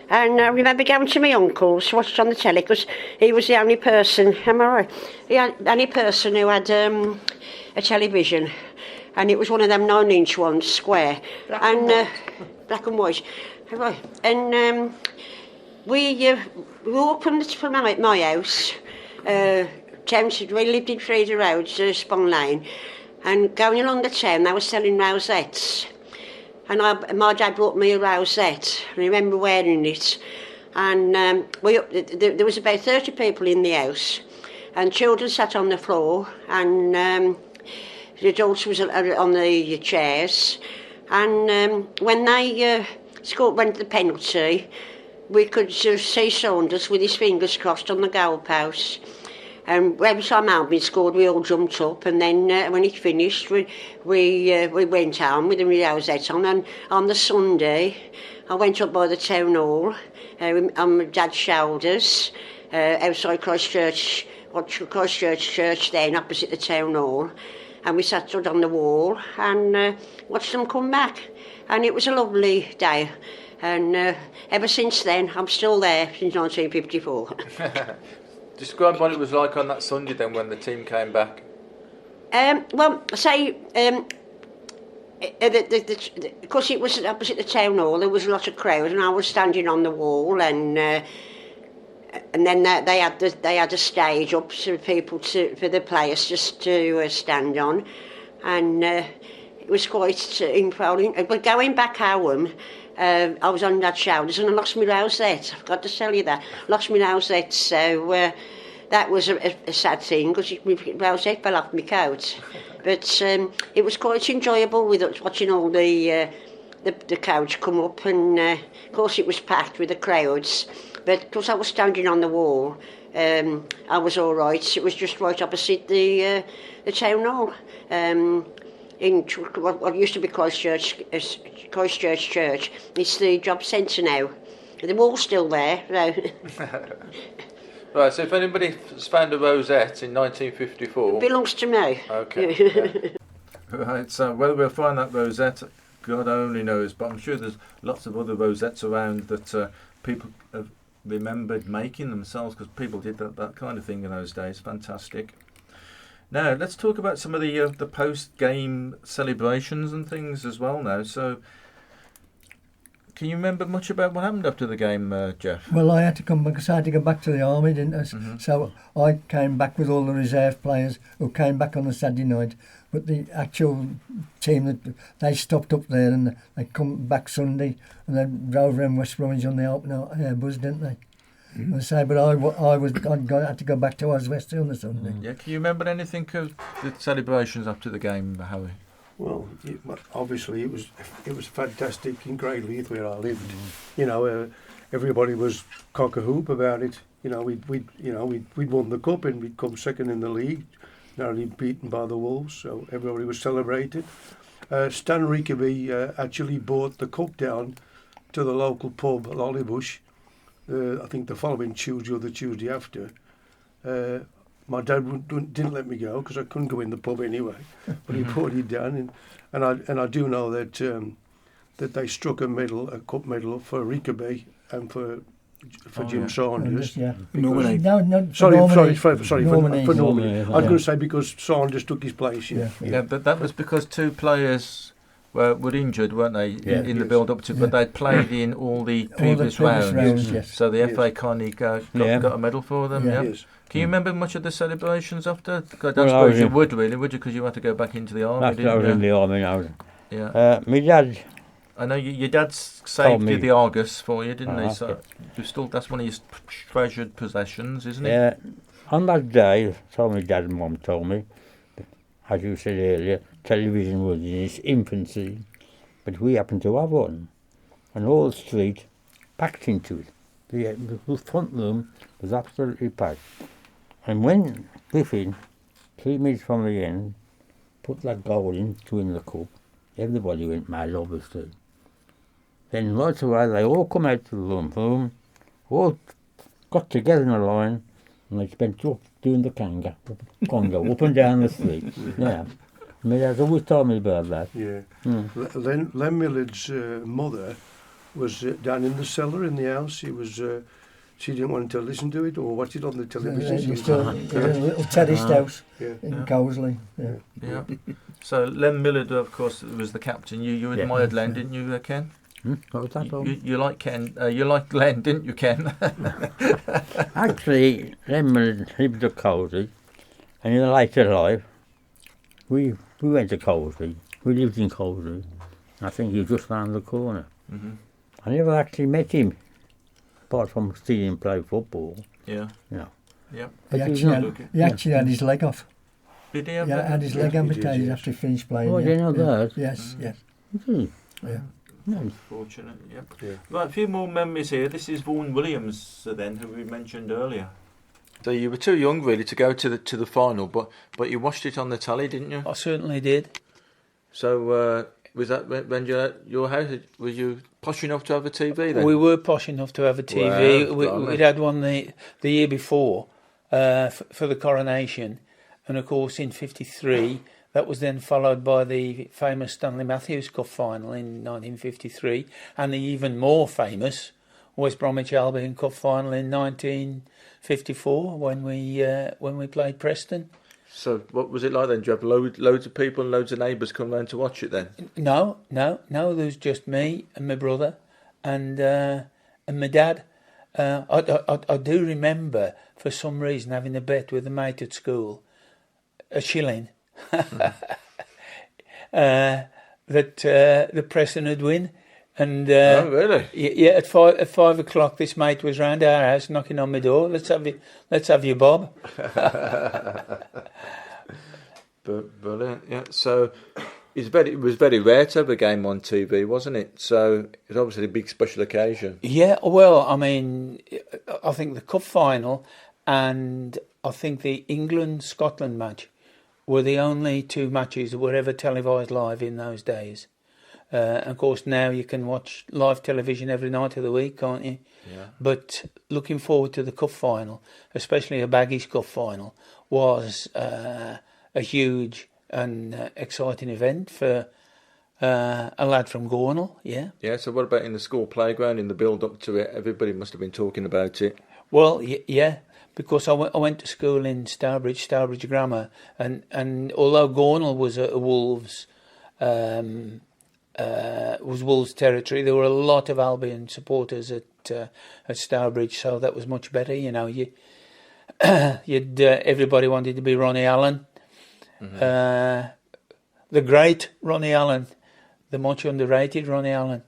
and I remember going to my uncle's, watched on the telly, because he was the only person, am I right? The only person who had a television, and it was one of them 9-inch ones, square, black and white. Right. And we walked from my house, we lived in Frieda Road, Spon Lane, and going along the town, they were selling rosettes. And my dad brought me a rosette. I remember wearing it. And there was about 30 people in the house, and children sat on the floor, and the adults was on the chairs. And when they went to the penalty, we could see Saunders with his fingers crossed on the goalpost. And every time Albion scored, we all jumped up. And then when it finished, we went home with the rosette on. And on the Sunday, I went up by the town hall on my dad's shoulders, outside Christchurch Church then, opposite the town hall. And we stood on the wall and watched them come back. And it was a lovely day. And ever since then, I'm still there since 1954. Describe what it was like on that Sunday then when the team came back. Well, say, because it was opposite the town hall, there was a lot of crowd, and I was standing on the wall, and then they had a stage up for for the players just to stand on, and it was quite enthralling. But going back home, I was on Dad's shoulders and I lost my rosette. I've got to tell you that. Lost my rosette, so that was a sad thing because my rosette fell off my coat. But it was quite enjoyable with us watching all the coach come up, and of course it was packed with the crowds. But because I was standing on the wall, I was all right. It was just right opposite the town hall. In what used to be Christchurch Church. It's the job centre now. The wall's still there. Right, so if anybody's found a rosette in 1954... It belongs to me. Okay. Yeah. Right, so whether we'll find that rosette, God only knows, but I'm sure there's lots of other rosettes around that people have remembered making themselves, because people did that kind of thing in those days. Fantastic. Now, let's talk about some of the post-game celebrations and things as well now. So, can you remember much about what happened after the game, Geoff? Well, I had to come back because I had to go back to the army, didn't I? Mm-hmm. So I came back with all the reserve players who came back on the Saturday night. But the actual team, they stopped up there and they come back Sunday and they drove around West Bromwich on the open bus, didn't they? Mm-hmm. I say, but I had to go back to Oswestry on the Sunday. Yeah, can you remember anything of the celebrations after the game, Howie? Well, obviously it was fantastic in Great Leith where I lived. Mm-hmm. You know, everybody was cock a hoop about it. You know, we'd won the cup and we'd come second in the league, narrowly beaten by the Wolves. So everybody was celebrated. Stan Rickaby actually brought the cup down to the local pub at Lollybush. I think the following Tuesday or the Tuesday after. My dad didn't let me go because I couldn't go in the pub anyway. But he brought it down, and I do know that that they struck a cup medal for Rickaby and for for Jim Saunders. Yeah. Nominate. No, Sorry, Norman for Norman Norman. East. I was Norman, going to say because Saunders took his place. Yeah. Yeah, but that was because two players were injured, weren't they, Yeah. in the Yes. build-up to, but they'd played in all the previous rounds. Yes. So the Yes. FA kindly got Yeah. a medal for them, yeah. Yes. Can you remember much of the celebrations after? 'Cause I Well, I suppose was you in- would, really, would you? Because you had to go back into the army, After I was didn't in you? the army now. Yeah. My dad, I know your dad saved me. you the Argus for you, didn't he? Ah, So that's one of his treasured possessions, isn't it? yeah, on that day, told my dad and mum told me, as you said earlier, television was in its infancy, but we happened to have one, and all the street packed into it. The front room was absolutely packed. And when Griffin, 3 minutes from the end, put that goal in to win the cup, everybody went mad, obviously. Then right away they all come out to the room, all got together in a line, and they spent up doing the conga up and down the street. Yeah, my dad's always told me about that. Yeah. Mm. Len Millard's mother was down in the cellar in the house. She didn't want to listen to it or watch it on the television. It was still a little terraced house Yeah. in Cosley. Yeah. Yeah. So Len Millard, of course, was the captain. You Yeah. admired Len, didn't you, Ken? What was that? You like Ken? You liked Len, didn't you, Ken? Actually, Len lived at Cosley, and in later life, we went to Cosley. We lived in Cosley. I think he was just round the corner. Mm-hmm. I never actually met him, apart from seeing him play football. Yeah. Yeah. Yeah. He But he's actually, not- had, he actually had his leg off. Did he He have that? had his leg Yes, he did, amputated yes. after he finished playing. Oh, I yeah. didn't know that. Yes, yes. Hmm. Yeah. No. Fortunate, yeah. Yeah. Right, a few more memories here. This is Vaughan Williams, then, who we mentioned earlier. So you were too young, really, to go to the final, but you watched it on the telly, didn't you? I certainly did. So was that when you were at your house? Were you posh enough to have a TV then? We were posh enough to have a TV. Wow, We'd had one the year before for the coronation, and of course in '53 that was then followed by the famous Stanley Matthews Cup final in 1953, and the even more famous West Bromwich Albion Cup final in 1954 when we played Preston. So what was it like then? Do you have loads of people and loads of neighbours come round to watch it then? No. There was just me and my brother, and my dad. I do remember for some reason having a bet with a mate at school, a shilling, that the Preston would win. And Oh, really? yeah, at 5 o'clock, this mate was round our house knocking on my door. Let's have you, Bob. Brilliant, yeah. So it was very rare to have a game on TV, wasn't it? So it's obviously a big special occasion. Yeah, well, I mean, I think the cup final and I think the England-Scotland match were the only two matches that were ever televised live in those days. And of course, now you can watch live television every night of the week, can't you? Yeah. But looking forward to the cup final, especially a Baggies Cup final, was a huge and exciting event for a lad from Gornal, yeah. Yeah, so what about in the school playground, in the build-up to it? Everybody must have been talking about it. Well, yeah, because I went to school in Stourbridge Grammar, and although Gornal was a Wolves... was Wolves territory. There were a lot of Albion supporters at Stourbridge, so that was much better. You know, everybody wanted to be Ronnie Allen, the great Ronnie Allen, the much underrated Ronnie Allen.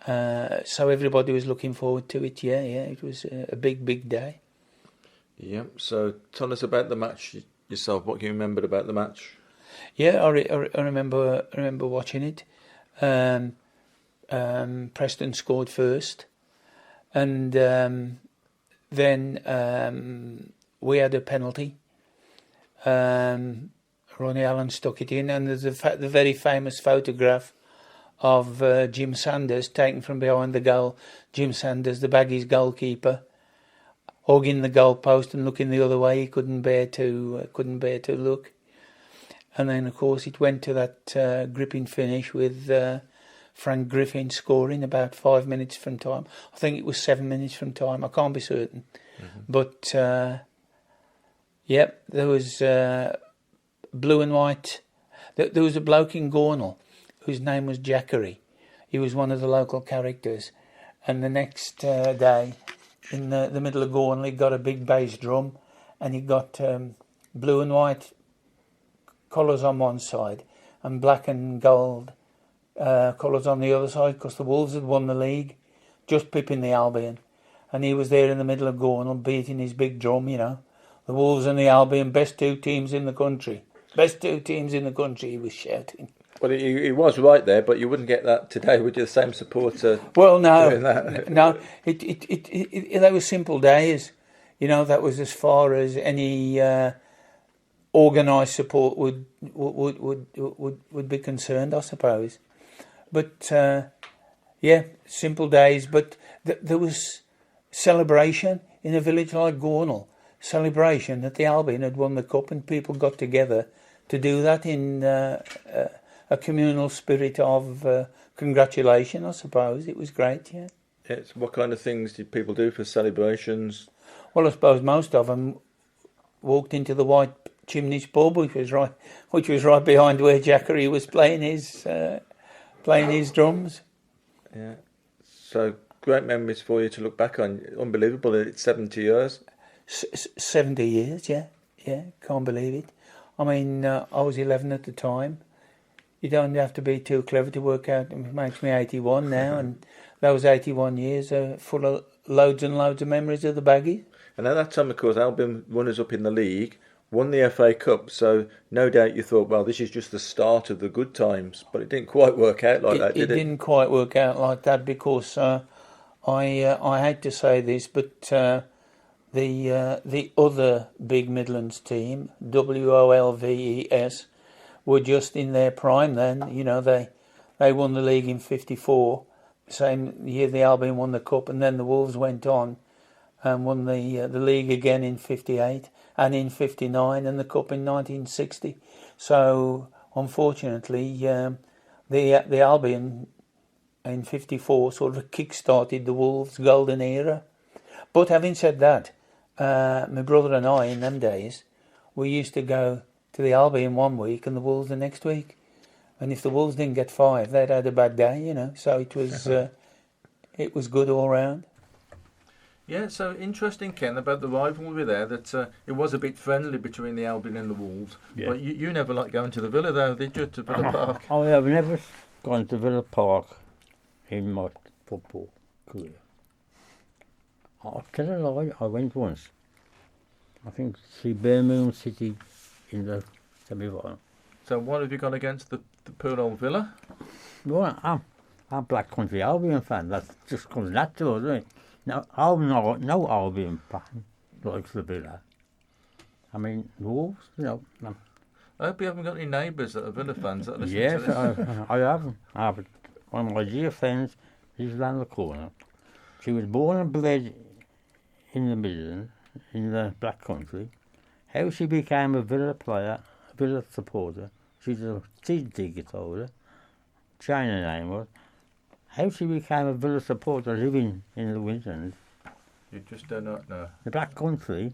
So everybody was looking forward to it. Yeah, it was a big day. Yeah. So tell us about the match yourself. What can you remember about the match? Yeah, I remember watching it. Preston scored first, and then we had a penalty. Ronnie Allen stuck it in, and there's the very famous photograph of Jim Sanders taken from behind the goal. Jim Sanders, the Baggies goalkeeper, hugging the goalpost and looking the other way. He couldn't bear to look. And then, of course, it went to that gripping finish with Frank Griffin scoring about 5 minutes from time. I think it was 7 minutes from time. I can't be certain. But, there was blue and white. There was a bloke in Gornal whose name was Jackery. He was one of the local characters. And the next day, in the middle of Gornal, he got a big bass drum and he got blue and white colours on one side and black and gold colours on the other side, because the Wolves had won the league, just pipping the Albion. And he was there in the middle of Gornal beating his big drum, you know. The Wolves and the Albion, best two teams in the country. Best two teams in the country, he was shouting. Well, he was right there, but you wouldn't get that today, would you? The same supporter. Well, no, doing that. no. They were simple days. You know, that was as far as any organised support would be concerned, I suppose. But simple days. But there was celebration in a village like Gornal. Celebration that the Albion had won the cup, and people got together to do that in a communal spirit of congratulation, I suppose. It was great, yeah. Yes. What kind of things did people do for celebrations? Well, I suppose most of them walked into the White Chimneys pub, which was right behind where Jackery was playing his drums. Yeah. So great memories for you to look back on. Unbelievable. It's 70 years. 70 years, yeah. Can't believe it. I mean, I was 11 at the time. You don't have to be too clever to work out. It makes me 81 now, and those 81 years are full of loads and loads of memories of the Baggies. And at that time, of course, Albion runners-up in the league, won the FA Cup, so no doubt you thought, well, this is just the start of the good times. But it didn't quite work out like that, did it? It didn't quite work out like that because I hate to say this, but the other big Midlands team, WOLVES, were just in their prime then. You know, they won the league in 54, same year the Albion won the cup, and then the Wolves went on and won the league again in 58 and in 59 and the cup in 1960. So unfortunately, the Albion in 54 sort of kick-started the Wolves' golden era. But having said that, my brother and I in them days, we used to go to the Albion one week and the Wolves the next week. And if the Wolves didn't get 5, they'd had a bad day, you know. So it was good all round. Yeah, so interesting, Ken, about the rivalry there, that it was a bit friendly between the Albion and the Wolves. Yeah. But you never liked going to the Villa, though, did you, to Villa Park? I have never gone to Villa Park in my football career. I'll tell a lie, I went once. I think to see Birmingham City in the semi-final. So what have you got against the poor old Villa? Well, I'm a Black Country Albion fan. That just comes natural, doesn't it? Now, I'm not no Albion fan likes the Villa. I mean, the Wolves, you know. No. I hope you haven't got any neighbours that are Villa fans that listen to Yes, this. I haven't. One of my dear friends lives around the corner. She was born and bred in the Midlands, in the Black Country. How she became a Villa player, a Villa supporter, she's a season ticket holder, China name was. How she became a Villa supporter living in the Midlands, You just do not know. the Black Country,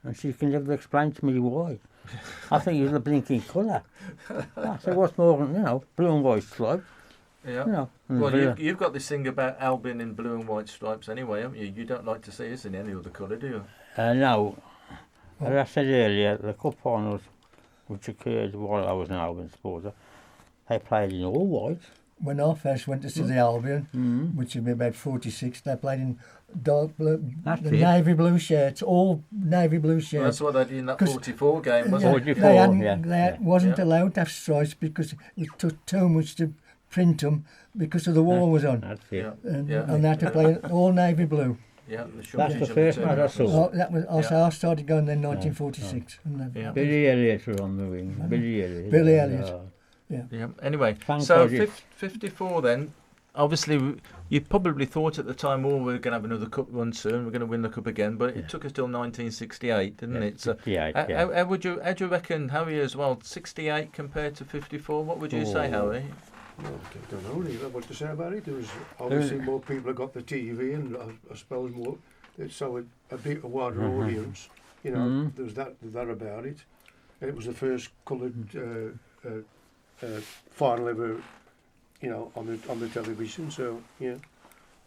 and she can never explain to me why. I think it was the blinking colour. I said, what's more than, blue and white stripes, Yeah. and Well, Villa. you've got this thing about Albion in blue and white stripes anyway, haven't you? You don't like to see us in any other colour, do you? No, as I said earlier, the cup finals, which occurred while I was an Albion supporter, they played in all white. When I first went to see the Albion, which would be about 46, they played in dark blue, That's the it. navy blue shirts, all navy blue Well, shirts. that's what they did in that 'Cause- 44 game, wasn't it? 44, They, hadn't, yeah, they yeah. wasn't Yeah. allowed to have stripes because it took too much to print them because of the war was on. That's it. Yeah. And, Yeah. and they had to play all navy blue. Yeah, the That's shortage the of first match I materials. saw. Oh, that was, also, I started going there in 1946. And Yeah. Billy Elliot was on the wing. Billy Elliot. Billy Elliot. Yeah. Anyway, Thank so God you- 54 then. Obviously, you probably thought at the time, oh, we're going to have another cup run soon. We're going to win the cup again. But it took us till 1968, didn't it? So, 68, how do you reckon, Harry, as well? 68 compared to 54? What would you say, Harry? Well, I don't know really what to say about it. There was obviously more people that got the TV, and I suppose more. So a bit a wider audience. You know, there was that about it. It was the first coloured final ever, you know, on the television. So yeah.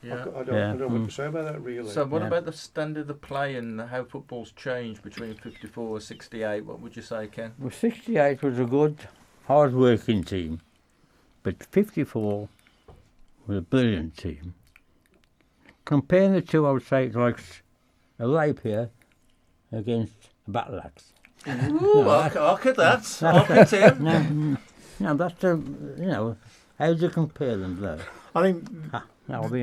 Yeah. I don't know what to say about that really. So what about the standard of play and how football's changed between 54 and 68? What would you say, Ken? Well, 68 was a good, hard-working team, but 54 was a brilliant team. Comparing the two, I would say it's like a rapier against a battle axe. Ooh, look at that. Look at him. No, that's the, you know, how do you compare them though? I think That'll be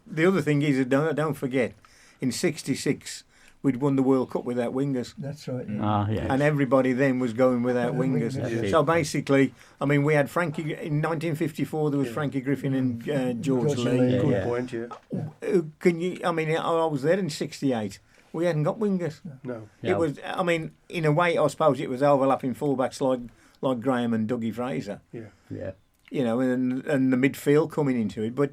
the other thing is, don't forget, in '66 we'd won the World Cup without wingers. That's right. Yes. And everybody then was going without wingers. wingers, So basically, I mean, we had Frankie in 1954. There was Frankie Griffin and George Lee. Good point, Can you? I mean, I was there in '68. We hadn't got wingers. No. It was. I mean, in a way, I suppose it was overlapping fullbacks like Graham and Dougie Fraser. Yeah. You know, and the midfield coming into it. But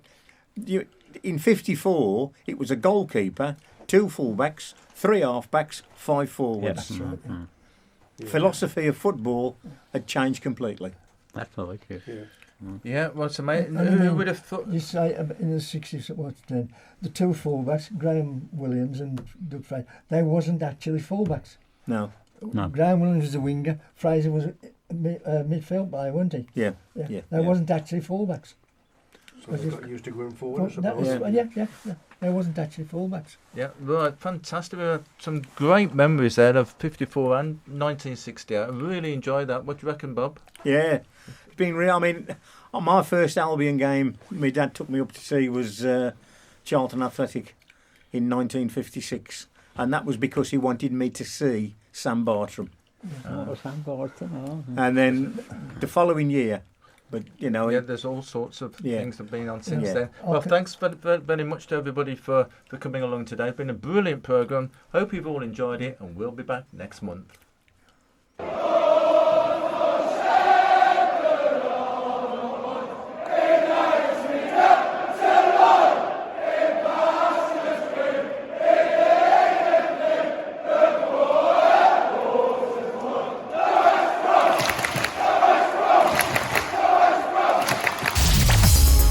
in '54, it was a goalkeeper, 2 fullbacks, 3 halfbacks, 5 forwards. Yes. That's right. Philosophy of football had changed completely. That's all it is. Yeah, well, it's amazing. And Who would have thought? You say in the 60s, what's then the 2 fullbacks, Graham Williams and Doug Fraser, they wasn't actually fullbacks. No. Graham Williams was a winger, Fraser was a midfield player, wasn't he? Yeah. They wasn't actually fullbacks. So they got used to going forward, I That was, suppose. yeah. They wasn't actually fullbacks. Yeah, right, fantastic. We had some great memories there of 54 and 1968. I really enjoyed that. What do you reckon, Bob? Yeah. It's been real. I mean, on my first Albion game, my dad took me up to see was Charlton Athletic in 1956. And that was because he wanted me to see Sam Bartram. And then the following year, but you know, Yeah, there's all sorts of things that have been on since then. Well, Okay. thanks very much to everybody for coming along today. It's been a brilliant programme. Hope you've all enjoyed it, and we'll be back next month.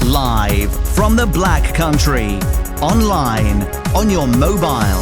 Live from the Black Country, online, on your mobile,